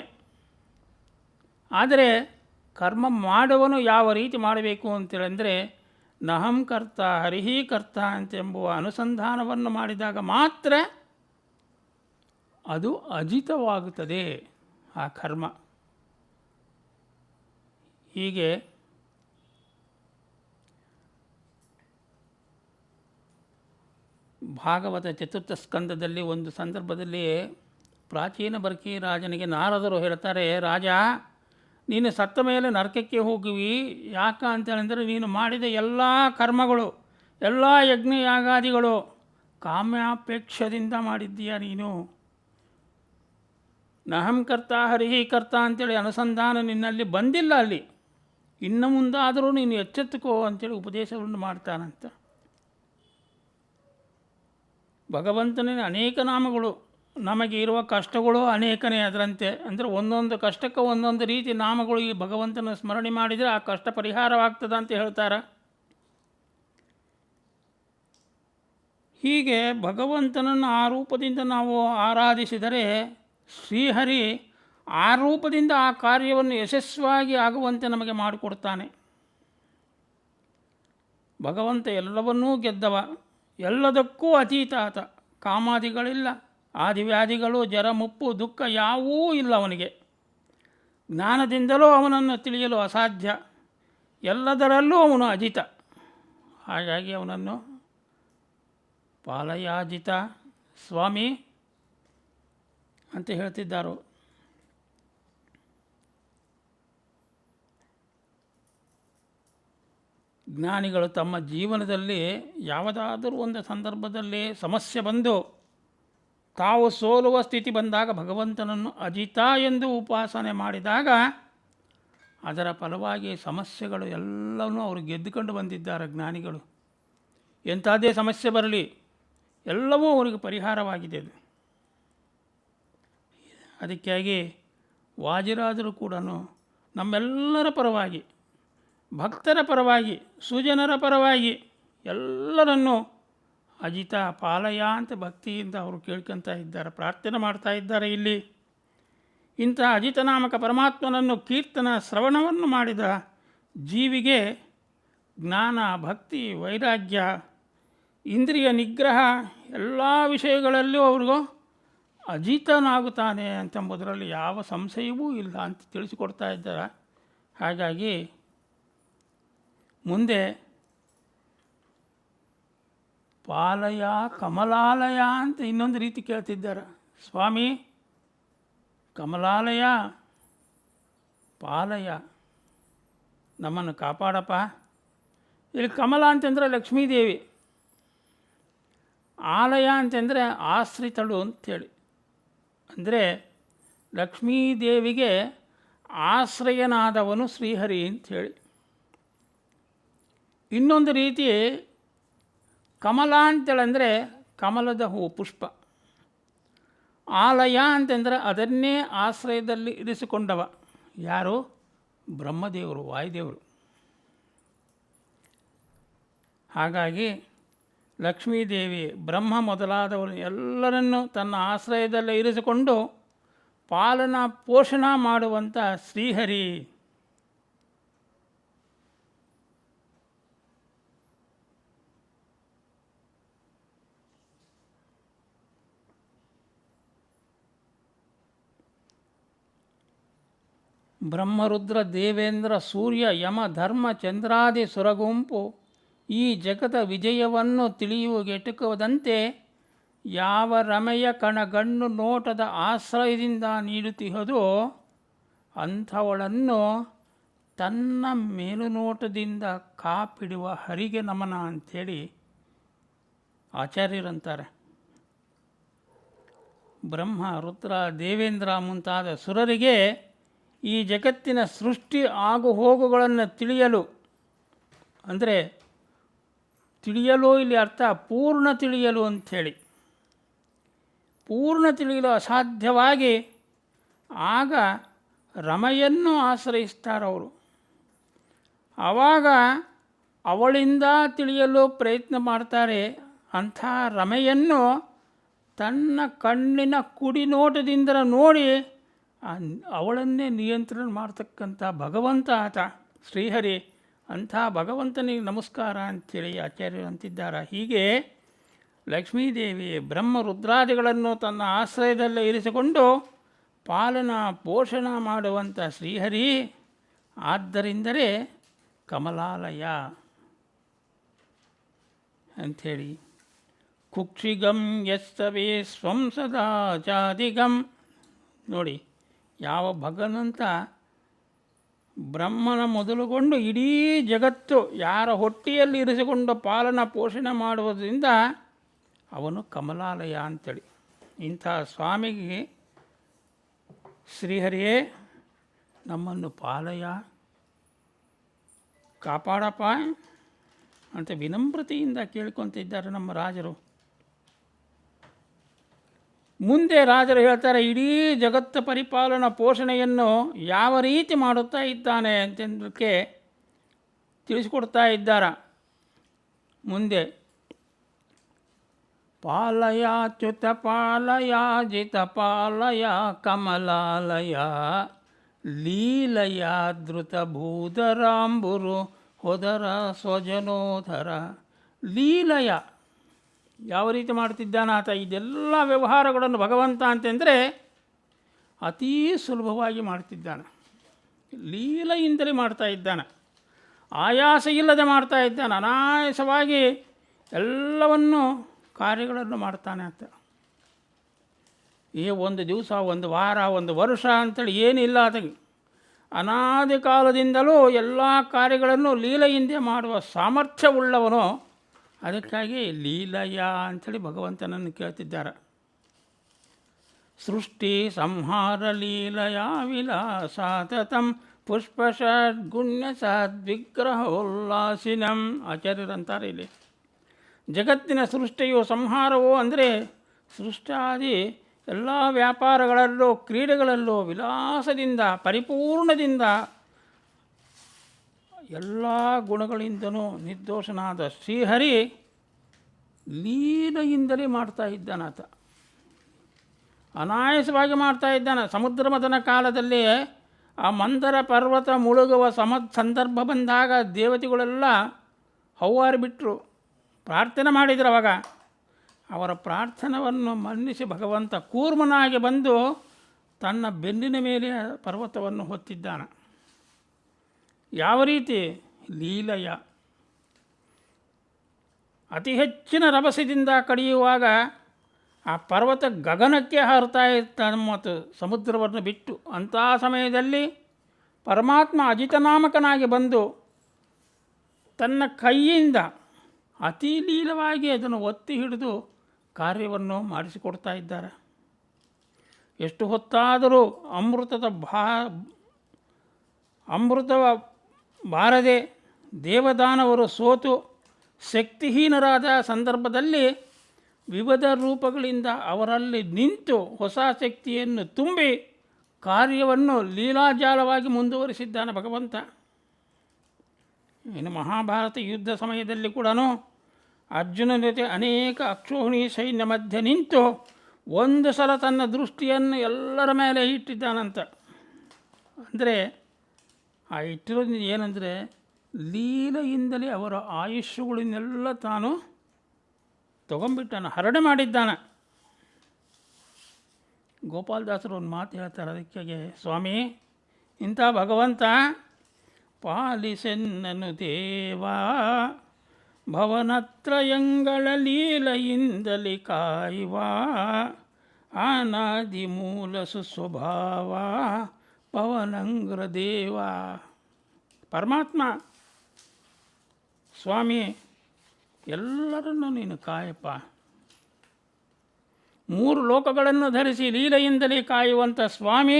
ಆದರೆ ಕರ್ಮ ಮಾಡುವನು ಯಾವ ರೀತಿ ಮಾಡಬೇಕು ಅಂತೇಳೆಂದರೆ ನಹಂ ಕರ್ತ ಹರಿಹಿ ಕರ್ತ ಅಂತೆಂಬುವ ಅನುಸಂಧಾನವನ್ನು ಮಾಡಿದಾಗ ಮಾತ್ರ ಅದು ಅಜಿತವಾಗುತ್ತದೆ ಆ ಕರ್ಮ. ಹೀಗೆ ಭಾಗವತ ಚತುರ್ಥ ಸ್ಕಂದದಲ್ಲಿ ಒಂದು ಸಂದರ್ಭದಲ್ಲಿ ಪ್ರಾಚೀನ ಬರ್ಕಿ ರಾಜನಿಗೆ ನಾರದರು ಹೇಳ್ತಾರೆ, ರಾಜ ನೀನು ಸತ್ತ ಮೇಲೆ ನರಕಕ್ಕೆ ಹೋಗುವಿ. ಯಾಕ ಅಂತೇಳಿದರೆ ನೀನು ಮಾಡಿದ ಎಲ್ಲ ಕರ್ಮಗಳು, ಎಲ್ಲ ಯಜ್ಞ ಯಾಗಾದಿಗಳು ಕಾಮ್ಯಾಪೇಕ್ಷದಿಂದ ಮಾಡಿದ್ದೀಯ ನೀನು. ನಹಂ ಕರ್ತ ಹರಿಹಿ ಕರ್ತ ಅಂತೇಳಿ ಅನುಸಂಧಾನ ನಿನ್ನಲ್ಲಿ ಬಂದಿಲ್ಲ. ಅಲ್ಲಿ ಇನ್ನು ಮುಂದಾದರೂ ನೀನು ಎಚ್ಚೆತ್ತುಕೋ ಅಂತೇಳಿ ಉಪದೇಶವನ್ನು ಮಾಡ್ತಾನಂತ. ಭಗವಂತನಿನ ಅನೇಕ ನಾಮಗಳು, ನಮಗೆ ಇರುವ ಕಷ್ಟಗಳು ಅನೇಕನೇ ಅದರಂತೆ. ಅಂದರೆ ಒಂದೊಂದು ಕಷ್ಟಕ್ಕೆ ಒಂದೊಂದು ರೀತಿ ನಾಮಗಳು ಈ ಭಗವಂತನ ಸ್ಮರಣೆ ಮಾಡಿದರೆ ಆ ಕಷ್ಟ ಪರಿಹಾರವಾಗ್ತದೆ ಅಂತ ಹೇಳ್ತಾರೆ. ಹೀಗೆ ಭಗವಂತನನ್ನು ಆ ರೂಪದಿಂದ ನಾವು ಆರಾಧಿಸಿದರೆ ಶ್ರೀಹರಿ ಆ ರೂಪದಿಂದ ಆ ಕಾರ್ಯವನ್ನು ಯಶಸ್ವಿಯಾಗಿ ಆಗುವಂತೆ ನಮಗೆ ಮಾಡಿಕೊಡ್ತಾನೆ. ಭಗವಂತ ಎಲ್ಲವನ್ನೂ ಗೆದ್ದವ, ಎಲ್ಲದಕ್ಕೂ ಅತೀತ ಆತ. ಕಾಮಾದಿಗಳಿಲ್ಲ, ಆದಿವ್ಯಾಧಿಗಳು, ಜರ, ಮುಪ್ಪು, ದುಃಖ ಯಾವೂ ಇಲ್ಲ ಅವನಿಗೆ. ಜ್ಞಾನದಿಂದಲೂ ಅವನನ್ನು ತಿಳಿಯಲು ಅಸಾಧ್ಯ. ಎಲ್ಲದರಲ್ಲೂ ಅವನು ಅಜಿತ. ಹಾಗಾಗಿ ಅವನನ್ನು ಪಾಲಯಾಜಿತ ಸ್ವಾಮಿ ಅಂತ ಹೇಳ್ತಿದ್ದಾರೋ. ಜ್ಞಾನಿಗಳು ತಮ್ಮ ಜೀವನದಲ್ಲಿ ಯಾವುದಾದರೂ ಒಂದು ಸಂದರ್ಭದಲ್ಲಿ ಸಮಸ್ಯೆ ಬಂದು ತಾವು ಸೋಲುವ ಸ್ಥಿತಿ ಬಂದಾಗ ಭಗವಂತನನ್ನು ಅಜಿತ ಎಂದು ಉಪಾಸನೆ ಮಾಡಿದಾಗ ಅದರ ಫಲವಾಗಿ ಸಮಸ್ಯೆಗಳು ಎಲ್ಲವನ್ನೂ ಅವರು ಗೆದ್ದುಕೊಂಡು ಬಂದಿದ್ದಾರೆ ಜ್ಞಾನಿಗಳು. ಎಂಥದ್ದೇ ಸಮಸ್ಯೆ ಬರಲಿ ಎಲ್ಲವೂ ಅವರಿಗೆ ಪರಿಹಾರವಾಗಿದೆ. ಅದಕ್ಕಾಗಿ ವಾಜಿರಾಜರು ಕೂಡ ನಮ್ಮೆಲ್ಲರ ಪರವಾಗಿ, ಭಕ್ತರ ಪರವಾಗಿ, ಸುಜನರ ಪರವಾಗಿ ಎಲ್ಲರನ್ನೂ ಅಜಿತ ಪಾಲಯ ಅಂತ ಭಕ್ತಿಯಿಂದ ಅವರು ಕೇಳ್ಕೊತಾ ಇದ್ದಾರೆ, ಪ್ರಾರ್ಥನೆ ಮಾಡ್ತಾ ಇದ್ದಾರೆ. ಇಲ್ಲಿ ಇಂಥ ಅಜಿತನಾಮಕ ಪರಮಾತ್ಮನನ್ನು ಕೀರ್ತನ ಶ್ರವಣವನ್ನು ಮಾಡಿದ ಜೀವಿಗೆ ಜ್ಞಾನ, ಭಕ್ತಿ, ವೈರಾಗ್ಯ, ಇಂದ್ರಿಯ ನಿಗ್ರಹ ಎಲ್ಲ ವಿಷಯಗಳಲ್ಲೂ ಅವ್ರಿಗೂ ಅಜಿತನಾಗುತ್ತಾನೆ ಅಂತಂಬುದರಲ್ಲಿ ಯಾವ ಸಂಶಯವೂ ಇಲ್ಲ ಅಂತ ತಿಳಿಸಿಕೊಡ್ತಾ ಇದ್ದಾರೆ. ಹಾಗಾಗಿ ಮುಂದೆ ಪಾಲಯ ಕಮಲಾಲಯ ಅಂತ ಇನ್ನೊಂದು ರೀತಿ ಕೇಳ್ತಿದ್ದಾರೆ. ಸ್ವಾಮಿ ಕಮಲಾಲಯ, ಪಾಲಯ, ನಮ್ಮನ್ನು ಕಾಪಾಡಪ್ಪ. ಇಲ್ಲಿ ಕಮಲ ಅಂತಂದರೆ ಲಕ್ಷ್ಮೀದೇವಿ, ಆಲಯ ಅಂತಂದರೆ ಆಶ್ರಿತಳು ಅಂಥೇಳಿ, ಅಂದರೆ ಲಕ್ಷ್ಮೀದೇವಿಗೆ ಆಶ್ರಯನಾದವನು ಶ್ರೀಹರಿ ಅಂಥೇಳಿ. ಇನ್ನೊಂದು ರೀತಿ ಕಮಲ ಅಂತೇಳಂದರೆ ಕಮಲದ ಹೂವು, ಪುಷ್ಪ. ಆಲಯ ಅಂತಂದರೆ ಅದನ್ನೇ ಆಶ್ರಯದಲ್ಲಿ ಇರಿಸಿಕೊಂಡವ ಯಾರು? ಬ್ರಹ್ಮದೇವರು, ವಾಯುದೇವರು. ಹಾಗಾಗಿ ಲಕ್ಷ್ಮೀದೇವಿ, ಬ್ರಹ್ಮ ಮೊದಲಾದವರು ಎಲ್ಲರನ್ನೂ ತನ್ನ ಆಶ್ರಯದಲ್ಲೇ ಇರಿಸಿಕೊಂಡು ಪಾಲನಾ ಪೋಷಣ ಮಾಡುವಂಥ ಶ್ರೀಹರಿ. ಬ್ರಹ್ಮರುದ್ರ ದೇವೇಂದ್ರ ಸೂರ್ಯ ಯಮ ಧರ್ಮ ಚಂದ್ರಾದಿ ಸುರಗುಂಪು ಈ ಜಗದ ವಿಜಯವನ್ನು ತಿಳಿಯುವಗೆಟುಕದಂತೆ ಯಾವ ರಮೆಯ ಕಣಗಣ್ಣು ನೋಟದ ಆಶ್ರಯದಿಂದ ನೀಡುತ್ತಿಹದೋ ಅಂಥವಳನ್ನು ತನ್ನ ಮೇಲುನೋಟದಿಂದ ಕಾಪಿಡುವ ಹರಿಗೆ ನಮನ ಅಂಥೇಳಿ ಆಚಾರ್ಯರಂತಾರೆ. ಬ್ರಹ್ಮ, ರುದ್ರ, ದೇವೇಂದ್ರ ಮುಂತಾದ ಸುರರಿಗೆ ಈ ಜಗತ್ತಿನ ಸೃಷ್ಟಿ ಆಗು ಹೋಗುಗಳನ್ನು ತಿಳಿಯಲು, ಅಂದರೆ ತಿಳಿಯಲು ಇಲ್ಲಿ ಅರ್ಥ ಪೂರ್ಣ ತಿಳಿಯಲು ಅಂಥೇಳಿ, ಪೂರ್ಣ ತಿಳಿಯಲು ಅಸಾಧ್ಯವಾಗಿ ಆಗ ರಮೆಯನ್ನು ಆಶ್ರಯಿಸ್ತಾರವರು. ಆವಾಗ ಅವಳಿಂದ ತಿಳಿಯಲು ಪ್ರಯತ್ನ ಮಾಡ್ತಾರೆ. ಅಂಥ ರಮೆಯನ್ನು ತನ್ನ ಕಣ್ಣಿನ ಕುಡಿನೋಟದಿಂದ ನೋಡಿ ಅವಳನ್ನೇ ನಿಯಂತ್ರಣ ಮಾಡ್ತಕ್ಕಂಥ ಭಗವಂತ ಆತ ಶ್ರೀಹರಿ. ಅಂಥ ಭಗವಂತನಿಗೆ ನಮಸ್ಕಾರ ಅಂಥೇಳಿ ಆಚಾರ್ಯರು ಅಂತಿದ್ದಾರೆ. ಹೀಗೆ ಲಕ್ಷ್ಮೀದೇವಿ ಬ್ರಹ್ಮ ರುದ್ರಾದಿಗಳನ್ನು ತನ್ನ ಆಶ್ರಯದಲ್ಲೇ ಇರಿಸಿಕೊಂಡು ಪಾಲನಾ ಪೋಷಣ ಮಾಡುವಂಥ ಶ್ರೀಹರಿ. ಆದ್ದರಿಂದಲೇ ಕಮಲಾಲಯ ಅಂಥೇಳಿ ಕುಕ್ಷಿಗಂ ಯಸ್ತವೇ ಸ್ವಂ ಸದಾ ಚಾದಿಗಂ. ನೋಡಿ, ಯಾವ ಭಗವಂತ ಬ್ರಹ್ಮನ ಮೊದಲುಗೊಂಡು ಇಡೀ ಜಗತ್ತು ಯಾರ ಹೊಟ್ಟೆಯಲ್ಲಿ ಇರಿಸಿಕೊಂಡು ಪಾಲನ ಪೋಷಣೆ ಮಾಡುವುದರಿಂದ ಅವನು ಕಮಲಾಲಯ ಅಂತೇಳಿ. ಇಂಥ ಸ್ವಾಮಿಗೆ ಶ್ರೀಹರಿಯೇ ನಮ್ಮನ್ನು ಪಾಲಯ, ಕಾಪಾಡಪ್ಪ ಅಂತ ವಿನಮ್ರತೆಯಿಂದ ಕೇಳ್ಕೊತಿದ್ದಾರೆ ನಮ್ಮ ರಾಜರು. ಮುಂದೆ ರಾಜರು ಹೇಳ್ತಾರೆ, ಇಡೀ ಜಗತ್ತು ಪರಿಪಾಲನಾ ಪೋಷಣೆಯನ್ನು ಯಾವ ರೀತಿ ಮಾಡುತ್ತಾ ಇದ್ದಾನೆ ಅಂತಂದಕ್ಕೆ ತಿಳಿಸಿಕೊಡ್ತಾ ಇದ್ದಾರೆ. ಮುಂದೆ ಪಾಲಯಾಚ್ಯುತ ಪಾಲಯ ಜಿತ ಪಾಲಯ ಕಮಲಾಲಯ ಲೀಲಯ ಧೃತ ಭೂಧರಾಂಬುರು ಹೊದರ ಸ್ವಜನೋಧರ. ಲೀಲಯ ಯಾವ ರೀತಿ ಮಾಡ್ತಿದ್ದಾನಾತ? ಇದೆಲ್ಲ ವ್ಯವಹಾರಗಳನ್ನು ಭಗವಂತ ಅಂತಂದರೆ ಅತೀ ಸುಲಭವಾಗಿ ಮಾಡ್ತಿದ್ದಾನೆ. ಲೀಲೆಯಿಂದಲೇ ಮಾಡ್ತಾ ಇದ್ದಾನೆ, ಆಯಾಸ ಇಲ್ಲದೆ ಮಾಡ್ತಾ ಇದ್ದಾನೆ. ಅನಾಯಾಸವಾಗಿ ಎಲ್ಲವನ್ನು ಕಾರ್ಯಗಳನ್ನು ಮಾಡ್ತಾನೆ ಅಂತ. ಈ ಒಂದು ದಿವಸ, ಒಂದು ವಾರ, ಒಂದು ವರ್ಷ ಅಂಥೇಳಿ ಏನಿಲ್ಲ. ಅದಕ್ಕೆ ಅನಾದಿ ಕಾಲದಿಂದಲೂ ಎಲ್ಲ ಕಾರ್ಯಗಳನ್ನು ಲೀಲೆಯಿಂದೇ ಮಾಡುವ ಸಾಮರ್ಥ್ಯವುಳ್ಳವನು. ಅದಕ್ಕಾಗಿ ಲೀಲಯ ಅಂಥೇಳಿ ಭಗವಂತನನ್ನು ಕೇಳ್ತಿದ್ದಾರೆ. ಸೃಷ್ಟಿ ಸಂಹಾರ ಲೀಲಯಾ ವಿಲಾಸಾತತಂ ಪುಷ್ಪಷಡ್ಗುಣ್ಯ ಸದ್ವಿಗ್ರಹೋಲ್ಲಾಸಿನಂ. ಆಚಾರ್ಯರಂತಾರೆ ಇಲ್ಲಿ ಜಗತ್ತಿನ ಸೃಷ್ಟಿಯು ಸಂಹಾರವೋ ಅಂದರೆ ಸೃಷ್ಟಾದಿ ಎಲ್ಲ ವ್ಯಾಪಾರಗಳಲ್ಲೂ ಕ್ರೀಡೆಗಳಲ್ಲೂ ವಿಲಾಸದಿಂದ ಪರಿಪೂರ್ಣದಿಂದ ಎಲ್ಲ ಗುಣಗಳಿಂದಲೂ ನಿರ್ದೋಷನಾದ ಶ್ರೀಹರಿ ಲೀಲೆಯಿಂದಲೇ ಮಾಡ್ತಾ ಇದ್ದಾನಾತ, ಅನಾಯಾಸವಾಗಿ ಮಾಡ್ತಾ ಇದ್ದಾನೆ. ಸಮುದ್ರ ಮಥನ ಕಾಲದಲ್ಲಿ ಆ ಮಂದರ ಪರ್ವತ ಮುಳುಗುವ ಸಂದರ್ಭ ಬಂದಾಗ ದೇವತೆಗಳೆಲ್ಲ ಹೌವಾರಿ ಬಿಟ್ಟರು, ಪ್ರಾರ್ಥನೆ ಮಾಡಿದರು. ಅವಾಗ ಅವರ ಪ್ರಾರ್ಥನವನ್ನು ಮನ್ನಿಸಿ ಭಗವಂತ ಕೂರ್ಮನಾಗಿ ಬಂದು ತನ್ನ ಬೆನ್ನಿನ ಮೇಲೆ ಪರ್ವತವನ್ನು ಹೊತ್ತಿದ್ದಾನೆ. ಯಾವ ರೀತಿ? ಲೀಲೆಯ ಅತಿ ಹೆಚ್ಚಿನ ರಭಸದಿಂದ ಕಡಿಯುವಾಗ ಆ ಪರ್ವತ ಗಗನಕ್ಕೆ ಹಾರುತ್ತಾ ಇರ್ತಾನೆ ಮತ್ತು ಸಮುದ್ರವನ್ನು ಬಿಟ್ಟು. ಅಂಥ ಸಮಯದಲ್ಲಿ ಪರಮಾತ್ಮ ಅಜಿತನಾಮಕನಾಗಿ ಬಂದು ತನ್ನ ಕೈಯಿಂದ ಅತಿ ಲೀಲವಾಗಿ ಅದನ್ನು ಒತ್ತಿ ಹಿಡಿದು ಕಾರ್ಯವನ್ನು ಮಾಡಿಸಿಕೊಡ್ತಾ ಇದ್ದಾರೆ. ಎಷ್ಟು ಹೊತ್ತಾದರೂ ಅಮೃತವ ಬಾರದೆ ದೇವದಾನವರು ಸೋತು ಶಕ್ತಿಹೀನರಾದ ಸಂದರ್ಭದಲ್ಲಿ ವಿವಿಧ ರೂಪಗಳಿಂದ ಅವರಲ್ಲಿ ನಿಂತು ಹೊಸ ಶಕ್ತಿಯನ್ನು ತುಂಬಿ ಕಾರ್ಯವನ್ನು ಲೀಲಾಜಾಲವಾಗಿ ಮುಂದುವರಿಸಿದ್ದಾನೆ ಭಗವಂತ. ಇನ್ನು ಮಹಾಭಾರತ ಯುದ್ಧ ಸಮಯದಲ್ಲಿ ಕೂಡ ಅರ್ಜುನನ ಜೊತೆ ಅನೇಕ ಅಕ್ಷೋಹಿಣಿ ಸೈನ್ಯ ಮಧ್ಯೆ ನಿಂತು ಒಂದು ಸಲ ತನ್ನ ದೃಷ್ಟಿಯನ್ನು ಎಲ್ಲರ ಮೇಲೆ ಇಟ್ಟಿದ್ದಾನಂತ. ಅಂದರೆ ಆ ಇಟ್ಟಿರೋದು ಏನಂದರೆ ಲೀಲೆಯಿಂದಲೇ ಅವರ ಆಯುಷ್ಯಗಳನ್ನೆಲ್ಲ ತಾನು ತಗೊಂಡ್ಬಿಟ್ಟಾನ, ಹರಡೆ ಮಾಡಿದ್ದಾನೆ. ಗೋಪಾಲದಾಸರು ಒಂದು ಮಾತು ಹೇಳ್ತಾರೆ ಅದಕ್ಕೆ, ಸ್ವಾಮಿ ಇಂಥ ಭಗವಂತ ಪಾಲಿಸೆನ್ನನು ದೇವಾ ಭವನತ್ರಯಂಗಳ ಲೀಲೆಯಿಂದಲೇ ಕಾಯುವ ಆನಾದಿ ಮೂಲ ಸುಸ್ವಭಾವ ಪವನಂಗ್ರ ದೇವ. ಪರಮಾತ್ಮ ಸ್ವಾಮಿ ಎಲ್ಲರನ್ನೂ ನೀನು ಕಾಯಪ್ಪ. ಮೂರು ಲೋಕಗಳನ್ನು ಧರಿಸಿ ಲೀಲೆಯಿಂದಲೇ ಕಾಯುವಂಥ ಸ್ವಾಮಿ,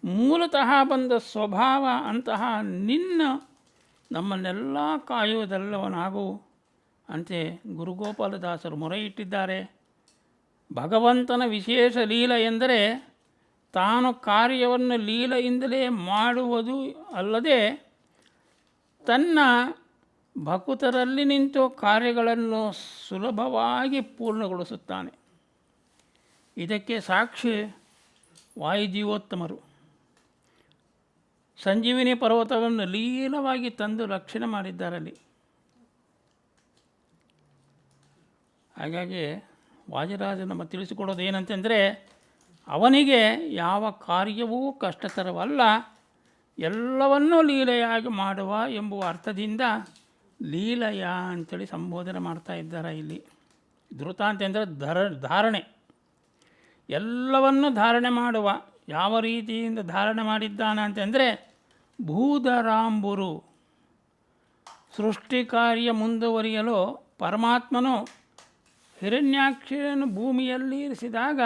ಮೂಲತಃ ಬಂದ ಸ್ವಭಾವ ಅಂತಹ ನಿನ್ನ ನಮ್ಮನ್ನೆಲ್ಲ ಕಾಯುವುದೆಲ್ಲವನಾಗು ಅಂತೆ ಗುರುಗೋಪಾಲದಾಸರು ಮೊರೆ ಇಟ್ಟಿದ್ದಾರೆ. ಭಗವಂತನ ವಿಶೇಷ ಲೀಲೆ ಎಂದರೆ ತಾನು ಕಾರ್ಯವನ್ನು ಲೀಲೆಯಿಂದಲೇ ಮಾಡುವುದು ಅಲ್ಲದೆ ತನ್ನ ಭಕ್ತರಲ್ಲಿ ನಿಂತು ಕಾರ್ಯಗಳನ್ನು ಸುಲಭವಾಗಿ ಪೂರ್ಣಗೊಳಿಸುತ್ತಾನೆ. ಇದಕ್ಕೆ ಸಾಕ್ಷಿ ವಾಯುಜೀವೋತ್ತಮರು. ಸಂಜೀವಿನಿ ಪರ್ವತವನ್ನು ಲೀಲವಾಗಿ ತಂದು ರಕ್ಷಣೆ ಮಾಡಿದ್ದಾರಲ್ಲಿ. ಹಾಗಾಗಿ ವಾಜರಾಜ ನಮ್ಮ ತಿಳಿಸಿಕೊಡೋದು ಏನಂತಂದರೆ, ಅವನಿಗೆ ಯಾವ ಕಾರ್ಯವೂ ಕಷ್ಟತರವಲ್ಲ, ಎಲ್ಲವನ್ನೂ ಲೀಲೆಯಾಗಿ ಮಾಡುವ ಎಂಬುವ ಅರ್ಥದಿಂದ ಲೀಲೆಯ ಅಂತೇಳಿ ಸಂಬೋಧನೆ ಮಾಡ್ತಾ ಇದ್ದಾರೆ ಇಲ್ಲಿ. ಧೃತ ಅಂತಂದರೆ ಧಾರಣೆ, ಎಲ್ಲವನ್ನು ಧಾರಣೆ ಮಾಡುವ. ಯಾವ ರೀತಿಯಿಂದ ಧಾರಣೆ ಮಾಡಿದ್ದಾನೆ ಅಂತಂದರೆ, ಭೂಧರಾಂಬುರು ಸೃಷ್ಟಿ ಕಾರ್ಯ ಮುಂದುವರಿಯಲು ಪರಮಾತ್ಮನು ಹಿರಣ್ಯಾಕ್ಷರನ್ನು ಭೂಮಿಯಲ್ಲಿ ಇರಿಸಿದಾಗ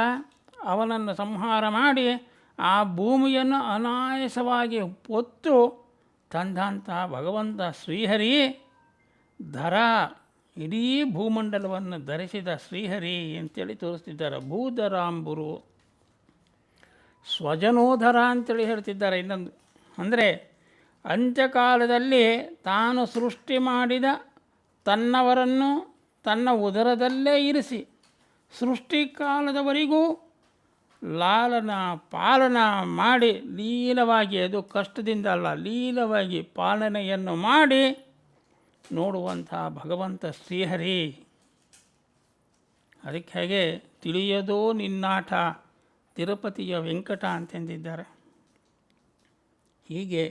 ಅವನನ್ನು ಸಂಹಾರ ಮಾಡಿ ಆ ಭೂಮಿಯನ್ನು ಅನಾಯಾಸವಾಗಿ ಹೊತ್ತು ತಂದಂಥ ಭಗವಂತ ಶ್ರೀಹರಿ ಧರ, ಇಡೀ ಭೂಮಂಡಲವನ್ನು ಧರಿಸಿದ ಶ್ರೀಹರಿ ಅಂತೇಳಿ ತೋರಿಸ್ತಿದ್ದಾರೆ. ಭೂಧರಾಂಬುರು ಸ್ವಜನೋಧರ ಅಂತೇಳಿ ಹೇಳ್ತಿದ್ದಾರೆ. ಇನ್ನೊಂದು ಅಂದರೆ ಅಂತ್ಯಕಾಲದಲ್ಲಿ ತಾನು ಸೃಷ್ಟಿ ಮಾಡಿದ ತನ್ನವರನ್ನು ತನ್ನ ಉದರದಲ್ಲೇ ಇರಿಸಿ ಸೃಷ್ಟಿ ಕಾಲದವರೆಗೂ ಲಾಲನ ಪಾಲನ ಮಾಡಿ ಲೀಲವಾಗಿ, ಅದು ಕಷ್ಟದಿಂದ ಅಲ್ಲ, ಲೀಲವಾಗಿ ಪಾಲನೆಯನ್ನು ಮಾಡಿ ನೋಡುವಂಥ ಭಗವಂತ ಶ್ರೀಹರಿ. ಅದಕ್ಕೆ ಹಾಗೆ ತಿಳಿಯದೋ ನಿನ್ನಾಟ ತಿರುಪತಿಯ ವೆಂಕಟ ಅಂತಂದಿದ್ದಾರೆ. ಹೀಗೆ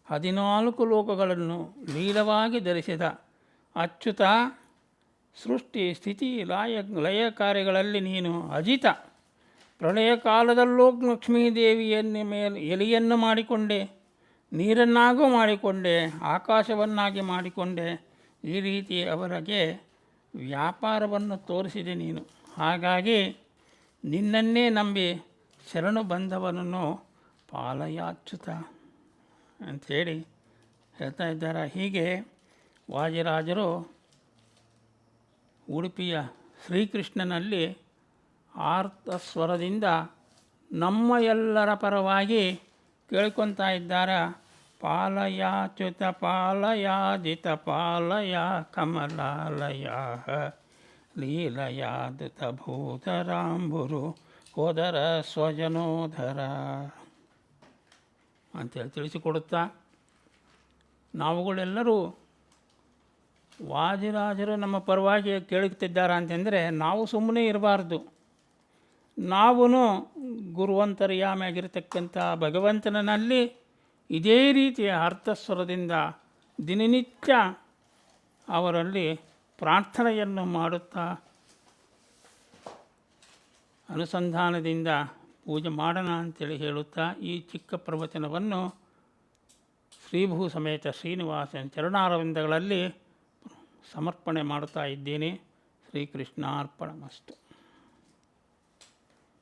14 ಲೋಕಗಳನ್ನು ಲೀಲವಾಗಿ ಧರಿಸಿದ ಅಚ್ಯುತ ಸೃಷ್ಟಿ ಸ್ಥಿತಿ ಲಯ ಕಾರ್ಯಗಳಲ್ಲಿ ನೀನು ಅಜಿತ. ಪ್ರಳಯ ಕಾಲದಲ್ಲೂ ಲಕ್ಷ್ಮೀದೇವಿಯನ್ನು ಮೇಲೆ ಎಲೆಯನ್ನು ಮಾಡಿಕೊಂಡೆ, ನೀರನ್ನಾಗೂ ಮಾಡಿಕೊಂಡೆ, ಆಕಾಶವನ್ನಾಗಿ ಮಾಡಿಕೊಂಡೆ. ಈ ರೀತಿ ಅವರಿಗೆ ವ್ಯಾಪಾರವನ್ನು ತೋರಿಸಿದೆ ನೀನು. ಹಾಗಾಗಿ ನಿನ್ನನ್ನೇ ನಂಬಿ ಶರಣು ಬಂದವನನ್ನು ಪಾಲಯಾಚ್ಯುತ ಅಂಥೇಳಿ ಹೇಳ್ತಾ ಇದ್ದಾರೆ. ಹೀಗೆ ವಾದಿರಾಜರು ಉಡುಪಿಯ ಶ್ರೀಕೃಷ್ಣನಲ್ಲಿ ಆರ್ತ ಸ್ವರದಿಂದ ನಮ್ಮ ಎಲ್ಲರ ಪರವಾಗಿ ಕೇಳ್ಕೊತಾ ಇದ್ದಾರೆ. ಪಾಲಯಾಚ್ಯುತ ಪಾಲಯಾಜಿತ ಪಾಲಯ ಕಮಲಾಲಯ ಲೀಲಯಾದುತ ಭೂತರಾಂಬುರು ಹೋದರ ಸ್ವಜನೋಧರ ಅಂತೇಳಿ ತಿಳಿಸಿಕೊಡುತ್ತಾ, ನಾವುಗಳೆಲ್ಲರೂ ವಾದಿರಾಜರು ನಮ್ಮ ಪರವಾಗಿ ಕೇಳುತ್ತಿದ್ದಾರೆ ಅಂತಂದರೆ ನಾವು ಸುಮ್ಮನೆ ಇರಬಾರ್ದು. ನಾವು ಗುರುವಂತರ್ಯಾಮಿಯಾಗಿರ್ತಕ್ಕಂಥ ಭಗವಂತನಲ್ಲಿ ಇದೇ ರೀತಿಯ ಅರ್ಥಸ್ವರದಿಂದ ದಿನನಿತ್ಯ ಅವರಲ್ಲಿ ಪ್ರಾರ್ಥನೆಯನ್ನು ಮಾಡುತ್ತಾ ಅನುಸಂಧಾನದಿಂದ ಪೂಜೆ ಮಾಡೋಣ ಅಂತೇಳಿ ಹೇಳುತ್ತಾ ಈ ಚಿಕ್ಕ ಪ್ರವಚನವನ್ನು ಶ್ರೀಭೂ ಸಮೇತ ಶ್ರೀನಿವಾಸನ ಚರಣಾರವಿಂದಗಳಲ್ಲಿ ಸಮರ್ಪಣೆ ಮಾಡುತ್ತಾ ಇದ್ದೇನೆ. ಶ್ರೀಕೃಷ್ಣಾರ್ಪಣಮಸ್ತು.